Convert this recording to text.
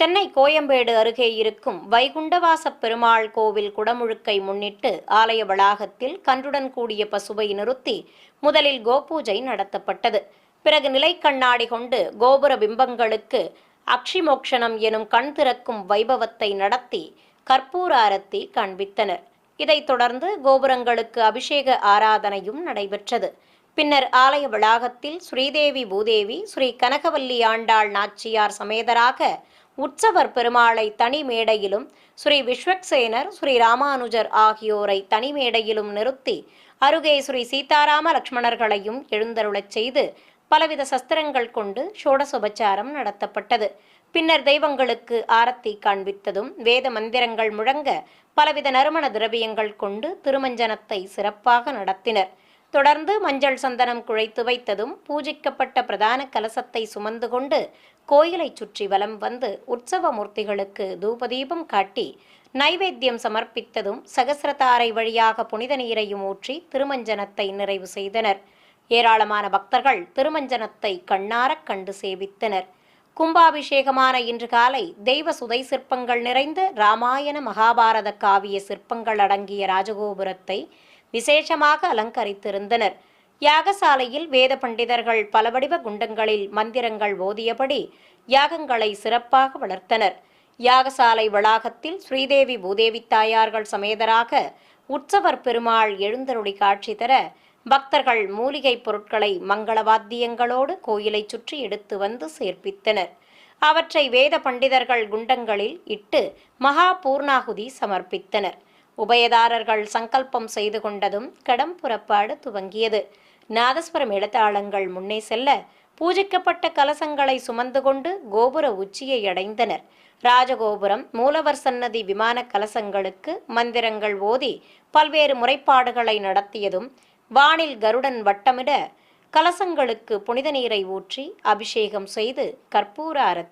சென்னை கோயம்பேடு அருகே இருக்கும் வைகுண்டவாசப் பெருமாள் கோவில் குடமுழுக்கை முன்னிட்டு ஆலய வளாகத்தில் கன்றுடன் கூடிய பசுவை நிறுத்தி முதலில் கோபூஜை நடத்தப்பட்டது. பிறகு நிலை கண்ணாடி கொண்டு கோபுர பிம்பங்களுக்கு அக்ஷிமோக்ஷனம் எனும் கண் திறக்கும் வைபவத்தை நடத்தி கற்பூர ஆரத்தி காண்பித்தனர். இதைத் தொடர்ந்து கோபுரங்களுக்கு அபிஷேக ஆராதனையும் நடைபெற்றது. பின்னர் ஆலய வளாகத்தில் ஸ்ரீதேவி பூதேவி, ஸ்ரீ கனகவல்லி ஆண்டாள் நாச்சியார் சமேதராக உற்சவர் பெருமாளை தனி மேடையிலும், ஸ்ரீ விஸ்வக்சேனர், ஸ்ரீ ராமானுஜர் ஆகியோரை தனி மேடையிலும் நிறுத்தி அருகே ஸ்ரீ சீதாராம லட்சுமணர்களையும் எழுந்தருளச் செய்து பலவித சஸ்திரங்கள் கொண்டு ஷோடசோபச்சாரம் நடத்தப்பட்டது. பின்னர் தெய்வங்களுக்கு ஆரத்தி காண்பித்ததும் வேத மந்திரங்கள் முழங்க பலவித நறுமண திரவியங்கள் கொண்டு திருமஞ்சனத்தை சிறப்பாக நடத்தினர். தொடர்ந்து மஞ்சள் சந்தனம் குழைத்து வைத்ததும் பூஜிக்கப்பட்ட பிரதான கலசத்தை சுமந்து கொண்டு கோயிலை சுற்றி வலம் வந்து உற்சவ மூர்த்திகளுக்கு தூபதீபம் காட்டி நைவேத்தியம் சமர்ப்பித்ததும் சகசிரதாரை வழியாக புனித நீரையும் ஊற்றி திருமஞ்சனத்தை நிறைவு செய்தனர். ஏராளமான பக்தர்கள் திருமஞ்சனத்தை கண்ணாரக் கண்டு சேவித்தனர். கும்பாபிஷேகமான இன்று காலை தெய்வ சுதை சிற்பங்கள் நிறைந்த இராமாயண மகாபாரத காவிய சிற்பங்கள் அடங்கிய ராஜகோபுரத்தை விசேஷமாக அலங்கரித்திருந்தனர். யாகசாலையில் வேத பண்டிதர்கள் பல வடிவ குண்டங்களில் மந்திரங்கள் ஓதியபடி யாகங்களை சிறப்பாக வளர்த்தனர். யாகசாலை வளாகத்தில் ஸ்ரீதேவி பூதேவி தாயார்கள் சமேதராக உற்சவர் பெருமாள் எழுந்தருளி காட்சி தர பக்தர்கள் மூலிகை பொருட்களை மங்கள வாத்தியங்களோடு கோயிலை சுற்றி எடுத்து வந்து சேர்ப்பித்தனர். அவற்றை வேத பண்டிதர்கள் குண்டங்களில் இட்டு மகா பூர்ணாகுதி சமர்ப்பித்தனர். உபயதாரர்கள் சங்கல்பம் செய்து கொண்டதும் கடம் புறப்பாடு துவங்கியது. நாதஸ்வரம் எழுத்தாளங்கள் முன்னே செல்ல பூஜிக்கப்பட்ட கலசங்களை சுமந்து கொண்டு கோபுர உச்சியை அடைந்தனர். ராஜகோபுரம் மூலவர் சன்னதி விமான கலசங்களுக்கு மந்திரங்கள் ஓதி பல்வேறு முறைப்பாடுகளை நடத்தியதும் வானில் கருடன் வட்டமிட கலசங்களுக்கு புனித நீரை ஊற்றி அபிஷேகம் செய்து கற்பூர ஆரத்தி